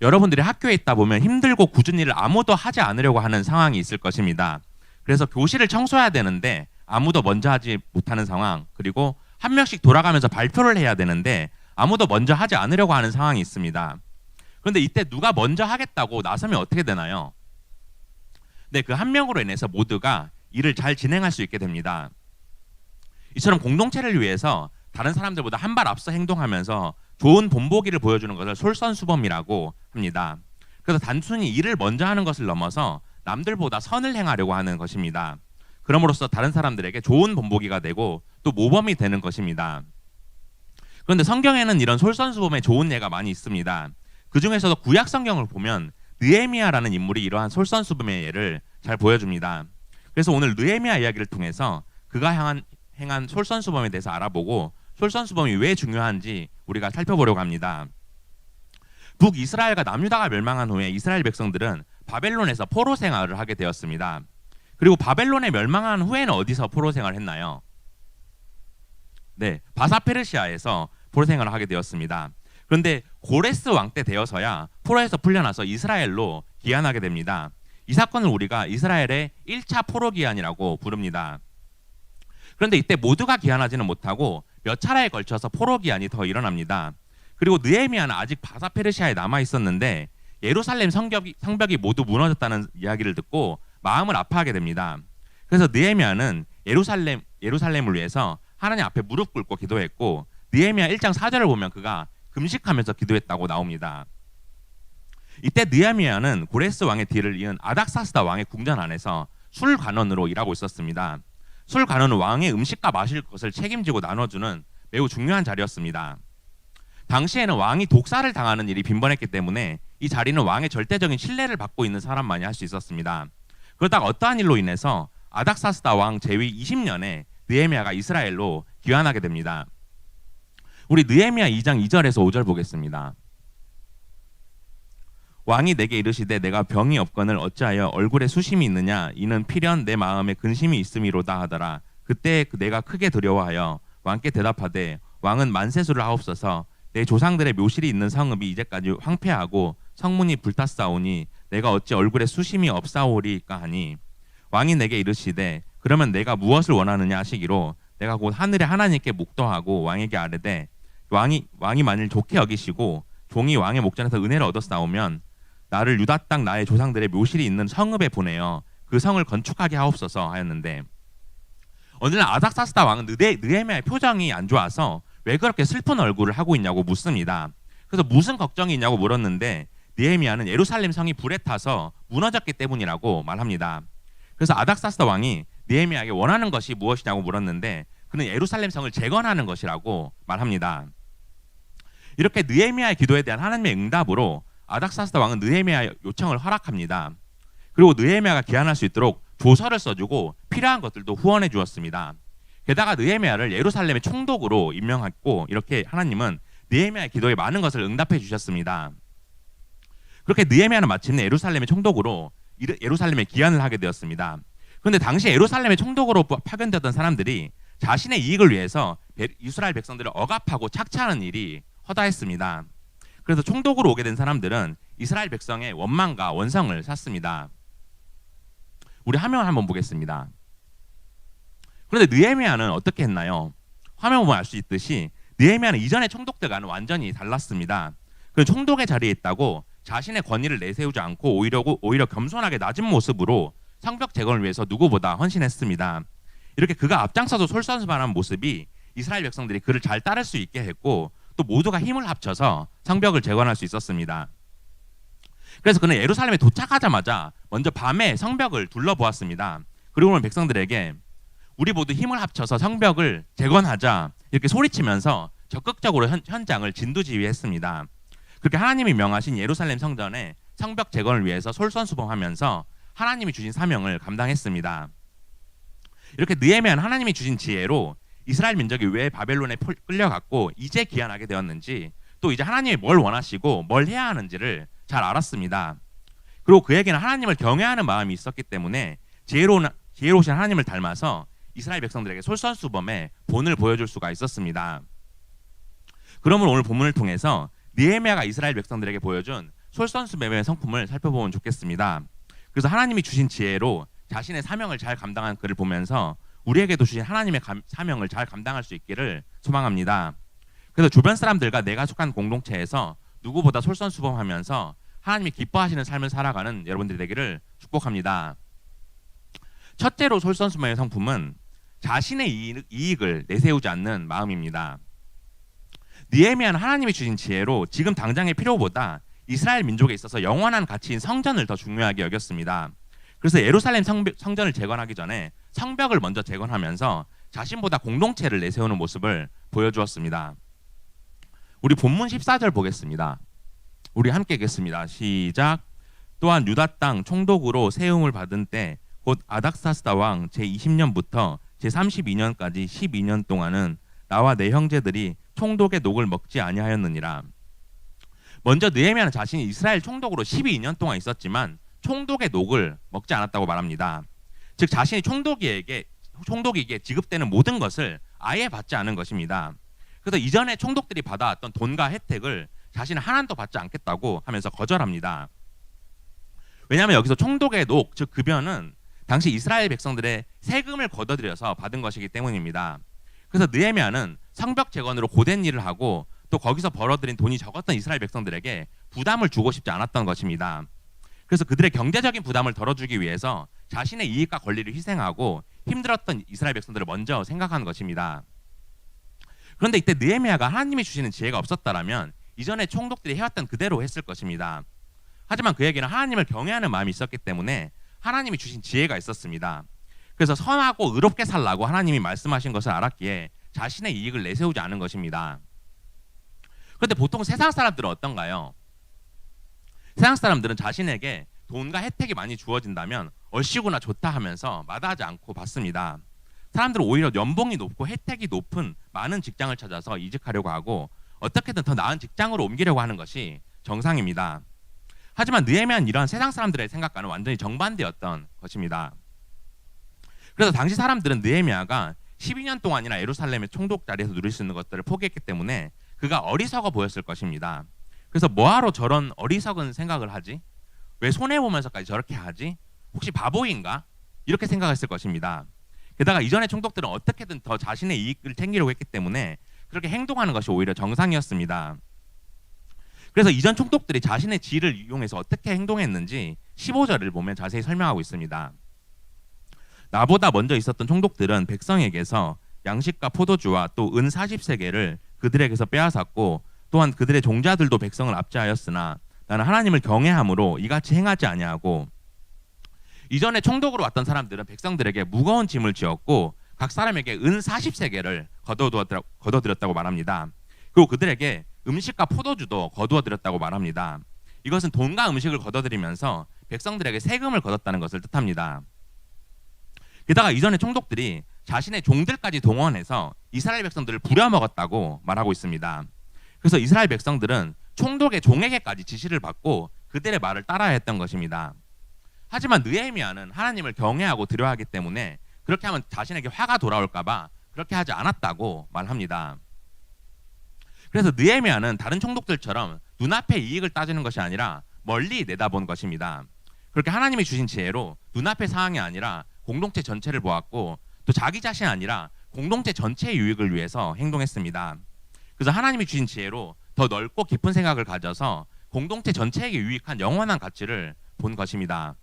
여러분들이 학교에 있다 보면 힘들고 굳은 일을 아무도 하지 않으려고 하는 상황이 있을 것입니다. 그래서 교실을 청소해야 되는데 아무도 먼저 하지 못하는 상황, 그리고 한 명씩 돌아가면서 발표를 해야 되는데 아무도 먼저 하지 않으려고 하는 상황이 있습니다. 그런데 이때 누가 먼저 하겠다고 나서면 어떻게 되나요? 네, 그 한 명으로 인해서 모두가 일을 잘 진행할 수 있게 됩니다. 이처럼 공동체를 위해서 다른 사람들보다 한 발 앞서 행동하면서 좋은 본보기를 보여주는 것을 솔선수범이라고 합니다. 그래서 단순히 일을 먼저 하는 것을 넘어서 남들보다 선을 행하려고 하는 것입니다. 그럼으로써 다른 사람들에게 좋은 본보기가 되고 또 모범이 되는 것입니다. 그런데 성경에는 이런 솔선수범의 좋은 예가 많이 있습니다. 그 중에서도 구약 성경을 보면 느헤미야라는 인물이 이러한 솔선수범의 예를 잘 보여줍니다. 그래서 오늘 느헤미야 이야기를 통해서 그가 행한 솔선수범에 대해서 알아보고 솔선수범이 왜 중요한지 우리가 살펴보려고 합니다. 북이스라엘과 남유다가 멸망한 후에 이스라엘 백성들은 바벨론에서 포로 생활을 하게 되었습니다. 그리고 바벨론에 멸망한 후에는 어디서 포로 생활을 했나요? 네, 바사페르시아에서 포로 생활을 하게 되었습니다. 그런데 고레스 왕 때 되어서야 포로에서 풀려나서 이스라엘로 귀환하게 됩니다. 이 사건을 우리가 이스라엘의 1차 포로 귀환이라고 부릅니다. 그런데 이때 모두가 귀환하지는 못하고 몇 차례에 걸쳐서 포로 귀환이 더 일어납니다. 그리고 느헤미야는 아직 바사페르시아에 남아 있었는데 예루살렘 성벽이 모두 무너졌다는 이야기를 듣고 마음을 아파하게 됩니다. 그래서 느헤미야는 예루살렘을 위해서 하나님 앞에 무릎 꿇고 기도했고 느헤미야 1장 4절을 보면 그가 금식하면서 기도했다고 나옵니다. 이때 느헤미야는 고레스 왕의 뒤를 이은 아닥사스다 왕의 궁전 안에서 술관원으로 일하고 있었습니다. 술관원은 왕의 음식과 마실 것을 책임지고 나눠주는 매우 중요한 자리였습니다. 당시에는 왕이 독사를 당하는 일이 빈번했기 때문에 이 자리는 왕의 절대적인 신뢰를 받고 있는 사람만이 할 수 있었습니다. 그러다가 어떠한 일로 인해서 아닥사스다 왕 제위 20년에 느헤미야가 이스라엘로 귀환하게 됩니다. 우리 느헤미야 2장 2절에서 5절 보겠습니다. 왕이 내게 이르시되 내가 병이 없거늘 어찌하여 얼굴에 수심이 있느냐 이는 필연 내 마음에 근심이 있음이로다 하더라. 그때 내가 크게 두려워하여 왕께 대답하되 왕은 만세수를 하옵소서. 내 조상들의 묘실이 있는 성읍이 이제까지 황폐하고 성문이 불탔사오니 내가 어찌 얼굴에 수심이 없사오리까 하니 왕이 내게 이르시되 그러면 내가 무엇을 원하느냐 하시기로 내가 곧 하늘의 하나님께 묵도하고 왕에게 아뢰되 왕이 만일 좋게 여기시고 종이 왕의 목전에서 은혜를 얻었사오면 나를 유다 땅 나의 조상들의 묘실이 있는 성읍에 보내어 그 성을 건축하게 하옵소서 하였는데 어느 날 아닥사스다 왕은 느헤미야의 표정이 안 좋아서 왜 그렇게 슬픈 얼굴을 하고 있냐고 묻습니다. 그래서 무슨 걱정이 있냐고 물었는데 느헤미야는 예루살렘 성이 불에 타서 무너졌기 때문이라고 말합니다. 그래서 아닥사스다 왕이 느헤미야에게 원하는 것이 무엇이냐고 물었는데 그는 예루살렘 성을 재건하는 것이라고 말합니다. 이렇게 느헤미야의 기도에 대한 하나님의 응답으로 아닥사스다 왕은 느헤미야의 요청을 허락합니다. 그리고 느헤미야가 귀환할 수 있도록 조서를 써주고 필요한 것들도 후원해 주었습니다. 게다가 느헤미야를 예루살렘의 총독으로 임명했고 이렇게 하나님은 느헤미야의 기도에 많은 것을 응답해 주셨습니다. 그렇게 느헤미야는 마침내 예루살렘의 총독으로 예루살렘에 귀환을 하게 되었습니다. 그런데 당시 예루살렘의 총독으로 파견되었던 사람들이 자신의 이익을 위해서 이스라엘 백성들을 억압하고 착취하는 일이 허다했습니다. 그래서 총독으로 오게 된 사람들은 이스라엘 백성의 원망과 원성을 샀습니다. 우리 화면 한번 보겠습니다. 그런데 느헤미야는 어떻게 했나요? 화면 보면 알 수 있듯이 느헤미야는 이전의 총독들과는 완전히 달랐습니다. 그 총독의 자리에 있다고 자신의 권위를 내세우지 않고 오히려 겸손하게 낮은 모습으로 성벽 재건을 위해서 누구보다 헌신했습니다. 이렇게 그가 앞장서서 솔선수범하는 모습이 이스라엘 백성들이 그를 잘 따를 수 있게 했고 또 모두가 힘을 합쳐서 성벽을 재건할 수 있었습니다. 그래서 그는 예루살렘에 도착하자마자 먼저 밤에 성벽을 둘러보았습니다. 그리고는 백성들에게 우리 모두 힘을 합쳐서 성벽을 재건하자 이렇게 소리치면서 적극적으로 현장을 진두지휘했습니다. 그렇게 하나님이 명하신 예루살렘 성전의 성벽 재건을 위해서 솔선수범하면서 하나님이 주신 사명을 감당했습니다. 이렇게 느헤미야는 하나님이 주신 지혜로 이스라엘 민족이 왜 바벨론에 끌려갔고 이제 귀환하게 되었는지 또 이제 하나님이 뭘 원하시고 뭘 해야 하는지를 잘 알았습니다. 그리고 그에게는 하나님을 경외하는 마음이 있었기 때문에 지혜로우신 하나님을 닮아서 이스라엘 백성들에게 솔선수범의 본을 보여줄 수가 있었습니다. 그러므로 오늘 본문을 통해서 느헤미야가 이스라엘 백성들에게 보여준 솔선수범의 성품을 살펴보면 좋겠습니다. 그래서 하나님이 주신 지혜로 자신의 사명을 잘 감당한 그를 보면서 우리에게도 주신 하나님의 사명을 잘 감당할 수 있기를 소망합니다. 그래서 주변 사람들과 내가 속한 공동체에서 누구보다 솔선수범하면서 하나님이 기뻐하시는 삶을 살아가는 여러분들이 되기를 축복합니다. 첫째로 솔선수범의 성품은 자신의 이익을 내세우지 않는 마음입니다. 느헤미야는 하나님이 주신 지혜로 지금 당장의 필요보다 이스라엘 민족에 있어서 영원한 가치인 성전을 더 중요하게 여겼습니다. 그래서 예루살렘 성전을 재건하기 전에 성벽을 먼저 재건하면서 자신보다 공동체를 내세우는 모습을 보여주었습니다. 우리 본문 14절 보겠습니다. 우리 함께 읽겠습니다. 시작. 또한 유다 땅 총독으로 세움을 받은 때 곧 아닥사스다 왕 제20년부터 제32년까지 12년 동안은 나와 내 형제들이 총독의 녹을 먹지 아니하였느니라. 먼저 느헤미야는 자신이 이스라엘 총독으로 12년 동안 있었지만 총독의 녹을 먹지 않았다고 말합니다. 즉 자신이 총독에게 지급되는 모든 것을 아예 받지 않은 것입니다. 그래서 이전에 총독들이 받아왔던 돈과 혜택을 자신은 하나도 받지 않겠다고 하면서 거절합니다. 왜냐하면 여기서 총독의 녹, 즉 급여는 당시 이스라엘 백성들의 세금을 걷어들여서 받은 것이기 때문입니다. 그래서 느헤미야는 성벽 재건으로 고된 일을 하고 또 거기서 벌어들인 돈이 적었던 이스라엘 백성들에게 부담을 주고 싶지 않았던 것입니다. 그래서 그들의 경제적인 부담을 덜어주기 위해서 자신의 이익과 권리를 희생하고 힘들었던 이스라엘 백성들을 먼저 생각한 것입니다. 그런데 이때 느헤미야가 하나님이 주시는 지혜가 없었다라면 이전에 총독들이 해왔던 그대로 했을 것입니다. 하지만 그에게는 하나님을 경외하는 마음이 있었기 때문에 하나님이 주신 지혜가 있었습니다. 그래서 선하고 의롭게 살라고 하나님이 말씀하신 것을 알았기에 자신의 이익을 내세우지 않은 것입니다. 그런데 보통 세상 사람들은 어떤가요? 세상 사람들은 자신에게 돈과 혜택이 많이 주어진다면 얼씨구나 좋다 하면서 마다하지 않고 받습니다. 사람들은 오히려 연봉이 높고 혜택이 높은 많은 직장을 찾아서 이직하려고 하고 어떻게든 더 나은 직장으로 옮기려고 하는 것이 정상입니다. 하지만 느헤미야는 이러한 세상 사람들의 생각과는 완전히 정반대였던 것입니다. 그래서 당시 사람들은 느헤미야가 12년 동안이나 예루살렘의 총독 자리에서 누릴 수 있는 것들을 포기했기 때문에 그가 어리석어 보였을 것입니다. 그래서 뭐하러 저런 어리석은 생각을 하지? 왜 손해보면서까지 저렇게 하지? 혹시 바보인가? 이렇게 생각했을 것입니다. 게다가 이전의 총독들은 어떻게든 더 자신의 이익을 챙기려고 했기 때문에 그렇게 행동하는 것이 오히려 정상이었습니다. 그래서 이전 총독들이 자신의 지위를 이용해서 어떻게 행동했는지 15절을 보면 자세히 설명하고 있습니다. 나보다 먼저 있었던 총독들은 백성에게서 양식과 포도주와 또 은 40세겔을 그들에게서 빼앗았고 또한 그들의 종자들도 백성을 압제하였으나 나는 하나님을 경외함으로 이같이 행하지 아니하고 이전에 총독으로 왔던 사람들은 백성들에게 무거운 짐을 지었고 각 사람에게 은 40세겔을 거둬들였다고 말합니다. 그리고 그들에게 음식과 포도주도 거두어들였다고 말합니다. 이것은 돈과 음식을 거둬들이면서 백성들에게 세금을 거뒀다는 것을 뜻합니다. 게다가 이전에 총독들이 자신의 종들까지 동원해서 이스라엘 백성들을 부려먹었다고 말하고 있습니다. 그래서 이스라엘 백성들은 총독의 종에게까지 지시를 받고 그들의 말을 따라야 했던 것입니다. 하지만 느헤미야는 하나님을 경외하고 두려워하기 때문에 그렇게 하면 자신에게 화가 돌아올까 봐 그렇게 하지 않았다고 말합니다. 그래서 느헤미야는 다른 총독들처럼 눈앞의 이익을 따지는 것이 아니라 멀리 내다본 것입니다. 그렇게 하나님이 주신 지혜로 눈앞의 상황이 아니라 공동체 전체를 보았고 또 자기 자신이 아니라 공동체 전체의 유익을 위해서 행동했습니다. 그래서 하나님이 주신 지혜로 더 넓고 깊은 생각을 가져서 공동체 전체에게 유익한 영원한 가치를 본 것입니다.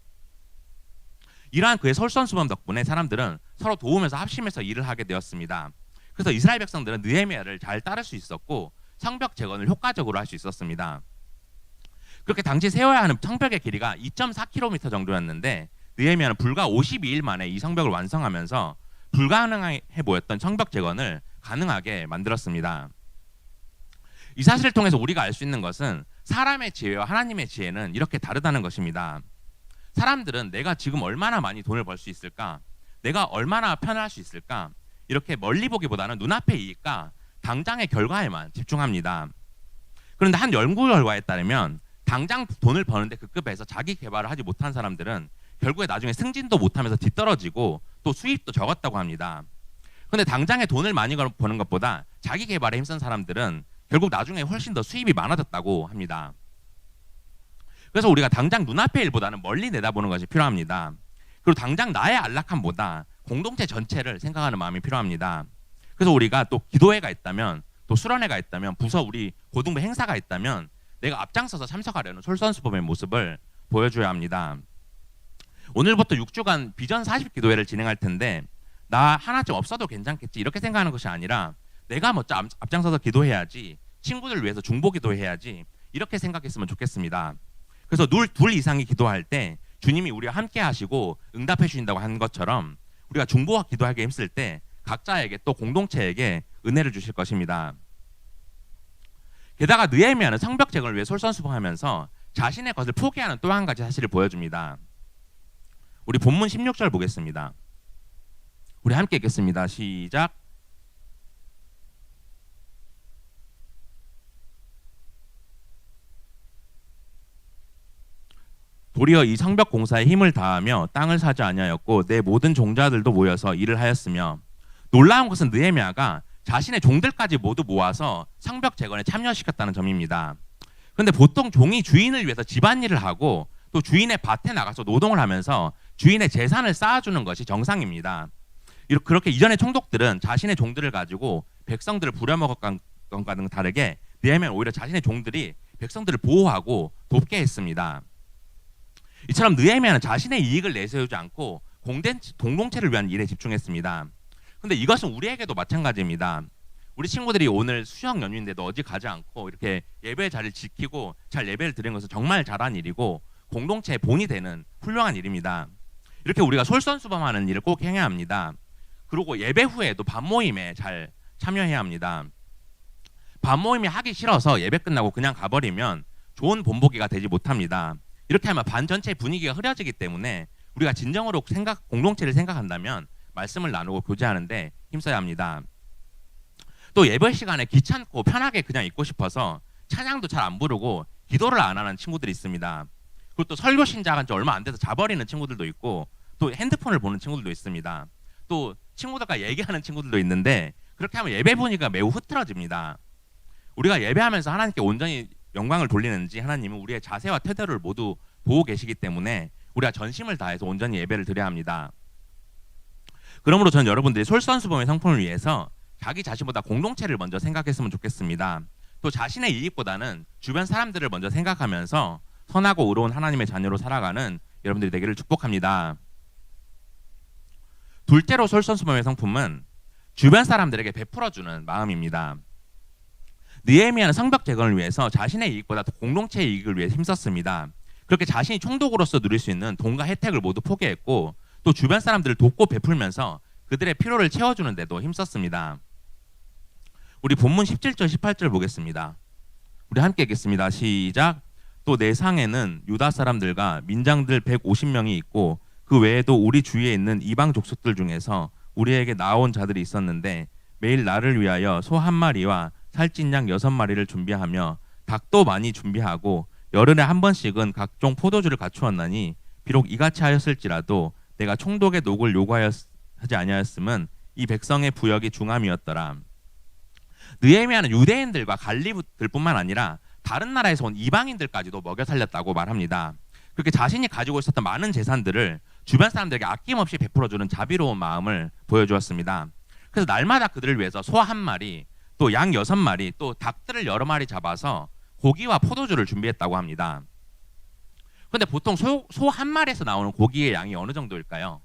이러한 그의 솔선수범 덕분에 사람들은 서로 도우면서 합심해서 일을 하게 되었습니다. 그래서 이스라엘 백성들은 느헤미야를 잘 따를 수 있었고 성벽 재건을 효과적으로 할 수 있었습니다. 그렇게 당시 세워야 하는 성벽의 길이가 2.4km 정도였는데 느헤미야는 불과 52일 만에 이 성벽을 완성하면서 불가능해 보였던 성벽 재건을 가능하게 만들었습니다. 이 사실을 통해서 우리가 알 수 있는 것은 사람의 지혜와 하나님의 지혜는 이렇게 다르다는 것입니다. 사람들은 내가 지금 얼마나 많이 돈을 벌 수 있을까? 내가 얼마나 편할 수 있을까? 이렇게 멀리 보기보다는 눈앞의 이익과 당장의 결과에만 집중합니다. 그런데 한 연구 결과에 따르면 당장 돈을 버는데 급급해서 자기 개발을 하지 못한 사람들은 결국에 나중에 승진도 못하면서 뒤떨어지고 또 수입도 적었다고 합니다. 그런데 당장에 돈을 많이 버는 것보다 자기 개발에 힘쓴 사람들은 결국 나중에 훨씬 더 수입이 많아졌다고 합니다. 그래서 우리가 당장 눈앞의 일보다는 멀리 내다보는 것이 필요합니다. 그리고 당장 나의 안락함보다 공동체 전체를 생각하는 마음이 필요합니다. 그래서 우리가 또 기도회가 있다면, 또 수련회가 있다면, 부서 우리 고등부 행사가 있다면 내가 앞장서서 참석하려는 솔선수범의 모습을 보여줘야 합니다. 오늘부터 6주간 비전 40 기도회를 진행할 텐데 나 하나쯤 없어도 괜찮겠지 이렇게 생각하는 것이 아니라 내가 먼저 앞장서서 기도해야지, 친구들 위해서 중보 기도해야지 이렇게 생각했으면 좋겠습니다. 그래서 둘 이상이 기도할 때 주님이 우리와 함께 하시고 응답해 주신다고 한 것처럼 우리가 중보와 기도하기 힘쓸 때 각자에게 또 공동체에게 은혜를 주실 것입니다. 게다가 느헤미야는 성벽 재건을 위해 솔선수범하면서 자신의 것을 포기하는 또 한 가지 사실을 보여줍니다. 우리 본문 16절 보겠습니다. 우리 함께 읽겠습니다. 시작. 도리어 이 성벽 공사에 힘을 다하며 땅을 사지 아니하였고 내 모든 종자들도 모여서 일을 하였으며, 놀라운 것은 느헤미야가 자신의 종들까지 모두 모아서 성벽 재건에 참여시켰다는 점입니다. 그런데 보통 종이 주인을 위해서 집안일을 하고 또 주인의 밭에 나가서 노동을 하면서 주인의 재산을 쌓아주는 것이 정상입니다. 그렇게 이전의 총독들은 자신의 종들을 가지고 백성들을 부려먹었던 것과는 다르게 느헤미야는 오히려 자신의 종들이 백성들을 보호하고 돕게 했습니다. 이처럼 느헤미야는 자신의 이익을 내세우지 않고 공동체를 위한 일에 집중했습니다. 근데 이것은 우리에게도 마찬가지입니다. 우리 친구들이 오늘 수영 연휴인데도 어디 가지 않고 이렇게 예배 자리를 지키고 잘 예배를 드리는 것은 정말 잘한 일이고 공동체의 본이 되는 훌륭한 일입니다. 이렇게 우리가 솔선수범하는 일을 꼭 행해야 합니다. 그리고 예배 후에도 밤모임에 잘 참여해야 합니다. 밤모임이 하기 싫어서 예배 끝나고 그냥 가버리면 좋은 본보기가 되지 못합니다. 이렇게 하면 반 전체의 분위기가 흐려지기 때문에 우리가 진정으로 공동체를 생각한다면 말씀을 나누고 교제하는데 힘써야 합니다. 또 예배 시간에 귀찮고 편하게 그냥 있고 싶어서 찬양도 잘 안 부르고 기도를 안 하는 친구들이 있습니다. 그리고 또 설교 신작한 지 얼마 안 돼서 자버리는 친구들도 있고 또 핸드폰을 보는 친구들도 있습니다. 또 친구들과 얘기하는 친구들도 있는데 그렇게 하면 예배 분위기가 매우 흐트러집니다. 우리가 예배하면서 하나님께 온전히 영광을 돌리는지 하나님은 우리의 자세와 태도를 모두 보고 계시기 때문에 우리가 전심을 다해서 온전히 예배를 드려야 합니다. 그러므로 저는 여러분들이 솔선수범의 성품을 위해서 자기 자신보다 공동체를 먼저 생각했으면 좋겠습니다. 또 자신의 이익보다는 주변 사람들을 먼저 생각하면서 선하고 의로운 하나님의 자녀로 살아가는 여러분들이 되기를 축복합니다. 둘째로 솔선수범의 성품은 주변 사람들에게 베풀어주는 마음입니다. 느헤미야는 성벽 재건을 위해서 자신의 이익보다 더 공동체의 이익을 위해 힘썼습니다. 그렇게 자신이 총독으로서 누릴 수 있는 돈과 혜택을 모두 포기했고 또 주변 사람들을 돕고 베풀면서 그들의 필요를 채워주는 데도 힘썼습니다. 우리 본문 17절 18절 보겠습니다. 우리 함께 읽겠습니다. 시작. 또 내 상에는 유다 사람들과 민장들 150명이 있고 그 외에도 우리 주위에 있는 이방 족속들 중에서 우리에게 나온 자들이 있었는데 매일 나를 위하여 소 한 마리와 살찐 양 6마리를 준비하며 닭도 많이 준비하고 열흘에 한 번씩은 각종 포도주를 갖추었나니 비록 이같이 하였을지라도 내가 총독의 녹을 요구하지 아니하였음은 이 백성의 부역이 중함이었더라. 느헤미야는 유대인들과 갈리들뿐만 아니라 다른 나라에서 온 이방인들까지도 먹여 살렸다고 말합니다. 그렇게 자신이 가지고 있었던 많은 재산들을 주변 사람들에게 아낌없이 베풀어주는 자비로운 마음을 보여주었습니다. 그래서 날마다 그들을 위해서 소 한 마리, 또 양 6마리, 또 닭들을 여러 마리 잡아서 고기와 포도주를 준비했다고 합니다. 그런데 보통 소 한 마리에서 나오는 고기의 양이 어느 정도일까요?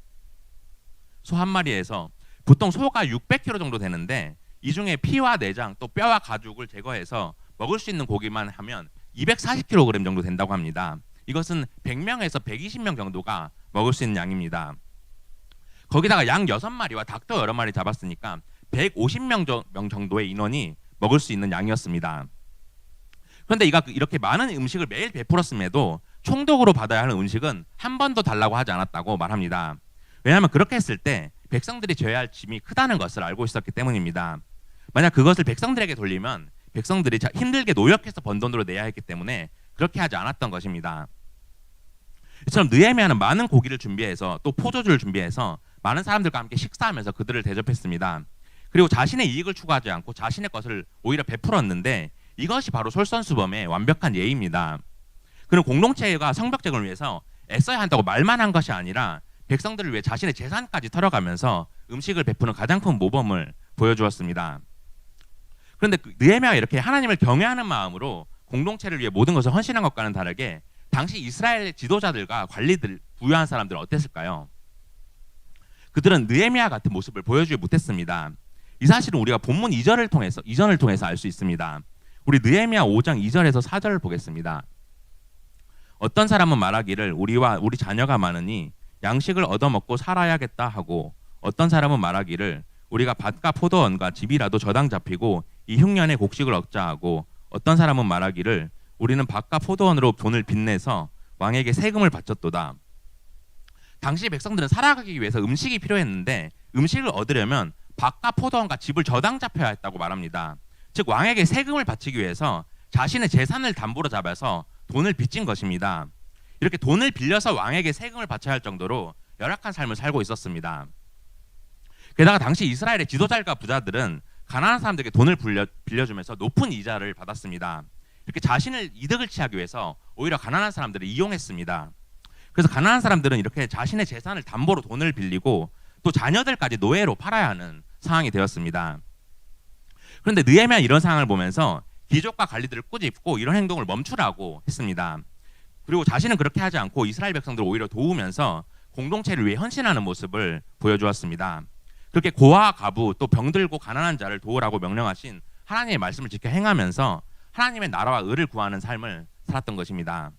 소 한 마리에서 보통 소가 600kg 정도 되는데 이 중에 피와 내장, 또 뼈와 가죽을 제거해서 먹을 수 있는 고기만 하면 240kg 정도 된다고 합니다. 이것은 100명에서 120명 정도가 먹을 수 있는 양입니다. 거기다가 양 6마리와 닭도 여러 마리 잡았으니까 150명 정도의 인원이 먹을 수 있는 양이었습니다. 그런데 이렇게 많은 음식을 매일 베풀었음에도 총독으로 받아야 하는 음식은 한 번도 달라고 하지 않았다고 말합니다. 왜냐하면 그렇게 했을 때 백성들이 져야 할 짐이 크다는 것을 알고 있었기 때문입니다. 만약 그것을 백성들에게 돌리면 백성들이 힘들게 노력해서 번 돈으로 내야 했기 때문에 그렇게 하지 않았던 것입니다. 이처럼 느헤미야는 많은 고기를 준비해서 또 포도주를 준비해서 많은 사람들과 함께 식사하면서 그들을 대접했습니다. 그리고 자신의 이익을 추구하지 않고 자신의 것을 오히려 베풀었는데 이것이 바로 솔선수범의 완벽한 예입니다. 그는 공동체가 성벽제공을 위해서 애써야 한다고 말만 한 것이 아니라 백성들을 위해 자신의 재산까지 털어가면서 음식을 베푸는 가장 큰 모범을 보여주었습니다. 그런데 느헤미야가 이렇게 하나님을 경외하는 마음으로 공동체를 위해 모든 것을 헌신한 것과는 다르게 당시 이스라엘 지도자들과 관리들, 부유한 사람들은 어땠을까요? 그들은 느헤미야 같은 모습을 보여주지 못했습니다. 이 사실은 우리가 본문 이전을 통해서 알 수 있습니다. 우리 느헤미야 5장 2절에서 4절을 보겠습니다. 어떤 사람은 말하기를 우리와 우리 자녀가 많으니 양식을 얻어먹고 살아야겠다 하고, 어떤 사람은 말하기를 우리가 밭과 포도원과 집이라도 저당 잡히고 이 흉년에 곡식을 얻자 하고, 어떤 사람은 말하기를 우리는 밭과 포도원으로 돈을 빚내서 왕에게 세금을 바쳤도다. 당시 백성들은 살아가기 위해서 음식이 필요했는데 음식을 얻으려면 밭과 포도원과 집을 저당 잡혀야 했다고 말합니다. 즉 왕에게 세금을 바치기 위해서 자신의 재산을 담보로 잡아서 돈을 빚진 것입니다. 이렇게 돈을 빌려서 왕에게 세금을 바쳐야 할 정도로 열악한 삶을 살고 있었습니다. 게다가 당시 이스라엘의 지도자들과 부자들은 가난한 사람들에게 돈을 빌려주면서 높은 이자를 받았습니다. 이렇게 자신을 이득을 취하기 위해서 오히려 가난한 사람들을 이용했습니다. 그래서 가난한 사람들은 이렇게 자신의 재산을 담보로 돈을 빌리고 또 자녀들까지 노예로 팔아야 하는 상황이 되었습니다. 그런데 느헤미야 이런 상황을 보면서 귀족과 관리들을 꾸짖고 이런 행동을 멈추라고 했습니다. 그리고 자신은 그렇게 하지 않고 이스라엘 백성들을 오히려 도우면서 공동체를 위해 헌신하는 모습을 보여주었습니다. 그렇게 고아, 가부, 또 병들고 가난한 자를 도우라고 명령하신 하나님의 말씀을 지켜 행하면서 하나님의 나라와 의를 구하는 삶을 살았던 것입니다.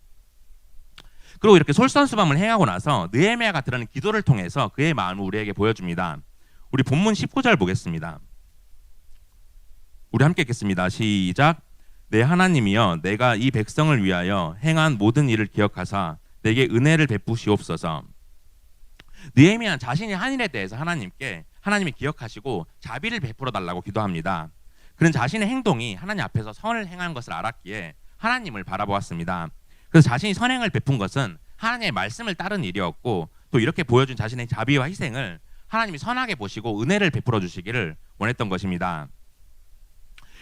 그리고 이렇게 솔선수범을 행하고 나서 느헤미야가 드리는 기도를 통해서 그의 마음을 우리에게 보여줍니다. 우리 본문 19절 보겠습니다. 우리 함께 읽겠습니다. 시작. 내 하나님이여, 내가 이 백성을 위하여 행한 모든 일을 기억하사 내게 은혜를 베푸시옵소서. 느헤미야는 자신이 한 일에 대해서 하나님이 기억하시고 자비를 베풀어 달라고 기도합니다. 그는 자신의 행동이 하나님 앞에서 선을 행한 것을 알았기에 하나님을 바라보았습니다. 그래서 자신이 선행을 베푼 것은 하나님의 말씀을 따른 일이었고, 또 이렇게 보여준 자신의 자비와 희생을 하나님이 선하게 보시고 은혜를 베풀어 주시기를 원했던 것입니다.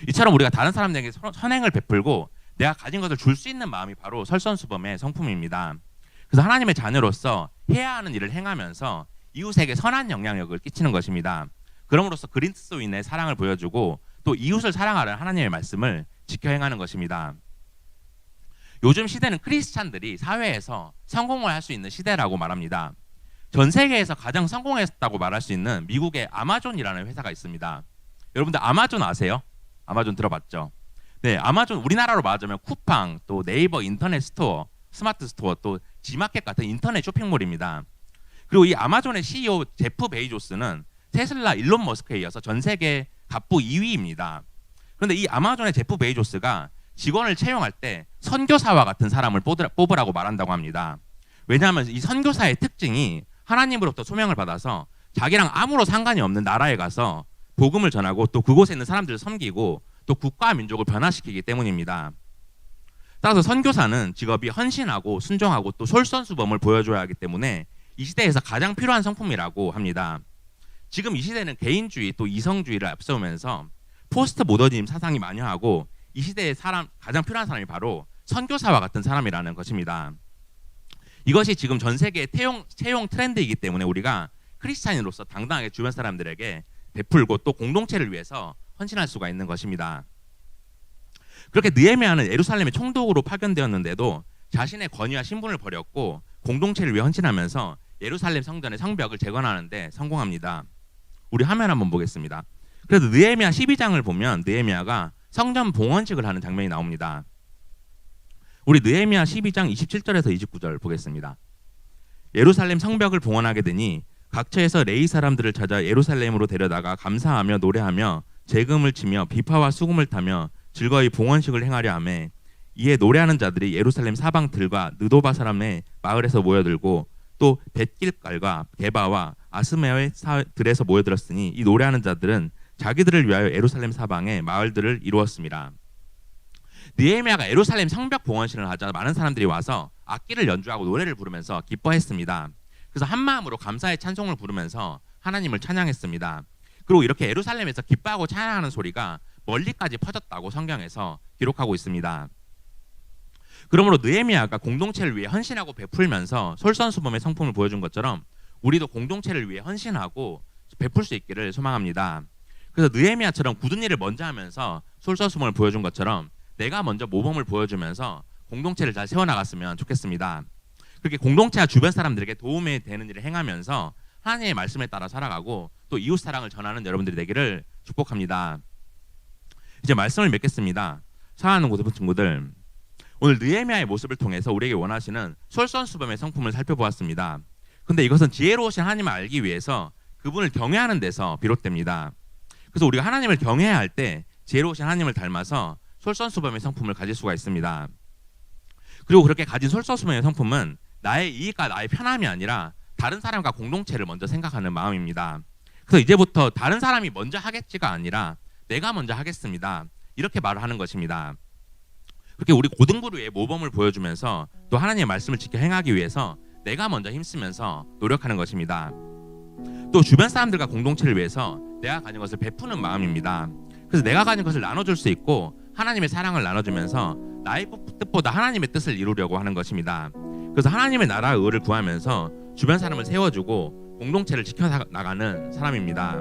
이처럼 우리가 다른 사람들에게 선행을 베풀고 내가 가진 것을 줄 수 있는 마음이 바로 설선수범의 성품입니다. 그래서 하나님의 자녀로서 해야 하는 일을 행하면서 이웃에게 선한 영향력을 끼치는 것입니다. 그럼으로써 그리스도인의 사랑을 보여주고 또 이웃을 사랑하는 하나님의 말씀을 지켜 행하는 것입니다. 요즘 시대는 크리스찬들이 사회에서 성공을 할 수 있는 시대라고 말합니다. 전 세계에서 가장 성공했다고 말할 수 있는 미국의 아마존이라는 회사가 있습니다. 여러분들 아마존 아세요? 아마존 들어봤죠? 네, 아마존 우리나라로 말하자면 쿠팡, 또 네이버 인터넷 스토어, 스마트 스토어, 또 지마켓 같은 인터넷 쇼핑몰입니다. 그리고 이 아마존의 CEO 제프 베이조스는 테슬라, 일론 머스크에 이어서 전 세계 갑부 2위입니다. 그런데 이 아마존의 제프 베이조스가 직원을 채용할 때 선교사와 같은 사람을 뽑으라고 말한다고 합니다. 왜냐하면 이 선교사의 특징이 하나님으로부터 소명을 받아서 자기랑 아무런 상관이 없는 나라에 가서 복음을 전하고 또 그곳에 있는 사람들을 섬기고 또 국가와 민족을 변화시키기 때문입니다. 따라서 선교사는 직업이 헌신하고 순종하고 또 솔선수범을 보여줘야 하기 때문에 이 시대에서 가장 필요한 성품이라고 합니다. 지금 이 시대는 개인주의 또 이성주의를 앞세우면서 포스트 모더니즘 사상이 만연하고 이 시대의 가장 필요한 사람이 바로 선교사와 같은 사람이라는 것입니다. 이것이 지금 전 세계의 채용 트렌드이기 때문에 우리가 크리스찬인으로서 당당하게 주변 사람들에게 베풀고 또 공동체를 위해서 헌신할 수가 있는 것입니다. 그렇게 느헤미야는 예루살렘의 총독으로 파견되었는데도 자신의 권위와 신분을 버렸고 공동체를 위해 헌신하면서 예루살렘 성전의 성벽을 재건하는 데 성공합니다. 우리 화면 한번 보겠습니다. 그래서 느헤미야 12장을 보면 느헤미야가 성전 봉헌식을 하는 장면이 나옵니다. 우리 느헤미야 12장 27절에서 29절 보겠습니다. 예루살렘 성벽을 봉헌하게 되니 각처에서 레위 사람들을 찾아 예루살렘으로 데려다가 감사하며 노래하며 재금을 치며 비파와 수금을 타며 즐거이 봉헌식을 행하려 하며, 이에 노래하는 자들이 예루살렘 사방 들과 느도바 사람의 마을에서 모여들고 또 벳길갈과 게바와 아스메아의 들에서 모여들었으니 이 노래하는 자들은 자기들을 위하여 예루살렘 사방의 마을들을 이루었습니다. 느헤미야가 예루살렘 성벽 봉헌식을 하자 많은 사람들이 와서 악기를 연주하고 노래를 부르면서 기뻐했습니다. 그래서 한 마음으로 감사의 찬송을 부르면서 하나님을 찬양했습니다. 그리고 이렇게 예루살렘에서 기뻐하고 찬양하는 소리가 멀리까지 퍼졌다고 성경에서 기록하고 있습니다. 그러므로 느헤미야가 공동체를 위해 헌신하고 베풀면서 솔선수범의 성품을 보여준 것처럼 우리도 공동체를 위해 헌신하고 베풀 수 있기를 소망합니다. 그래서 느헤미야처럼 굳은 일을 먼저 하면서 솔선수범을 보여준 것처럼 내가 먼저 모범을 보여주면서 공동체를 잘 세워나갔으면 좋겠습니다. 그렇게 공동체와 주변 사람들에게 도움이 되는 일을 행하면서 하나님의 말씀에 따라 살아가고 또 이웃 사랑을 전하는 여러분들이 되기를 축복합니다. 이제 말씀을 맺겠습니다. 사랑하는 고등부 친구들, 오늘 느헤미야의 모습을 통해서 우리에게 원하시는 솔선수범의 성품을 살펴보았습니다. 근데 이것은 지혜로우신 하나님을 알기 위해서 그분을 경외하는 데서 비롯됩니다. 그래서 우리가 하나님을 경외해야 할 때 지혜로우신 하나님을 닮아서 솔선수범의 성품을 가질 수가 있습니다. 그리고 그렇게 가진 솔선수범의 성품은 나의 이익과 나의 편함이 아니라 다른 사람과 공동체를 먼저 생각하는 마음입니다. 그래서 이제부터 다른 사람이 먼저 하겠지가 아니라 내가 먼저 하겠습니다. 이렇게 말을 하는 것입니다. 그렇게 우리 고등부를 위해 모범을 보여주면서 또 하나님의 말씀을 지켜 행하기 위해서 내가 먼저 힘쓰면서 노력하는 것입니다. 또 주변 사람들과 공동체를 위해서 내가 가진 것을 베푸는 마음입니다. 그래서 내가 가진 것을 나눠줄 수 있고 하나님의 사랑을 나눠주면서 나의 뜻보다 하나님의 뜻을 이루려고 하는 것입니다. 그래서 하나님의 나라의 의를 구하면서 주변 사람을 세워주고 공동체를 지켜나가는 사람입니다.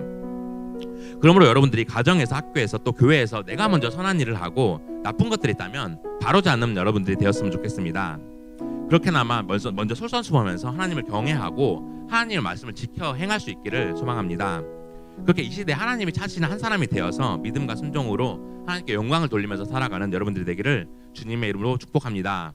그러므로 여러분들이 가정에서, 학교에서, 또 교회에서 내가 먼저 선한 일을 하고 나쁜 것들이 있다면 바로잡는 여러분들이 되었으면 좋겠습니다. 그렇게나마 먼저 솔선수범하면서 하나님을 경외하고 하나님의 말씀을 지켜 행할 수 있기를 소망합니다. 그렇게 이 시대에 하나님이 찾으시는 한 사람이 되어서 믿음과 순종으로 하나님께 영광을 돌리면서 살아가는 여러분들이 되기를 주님의 이름으로 축복합니다.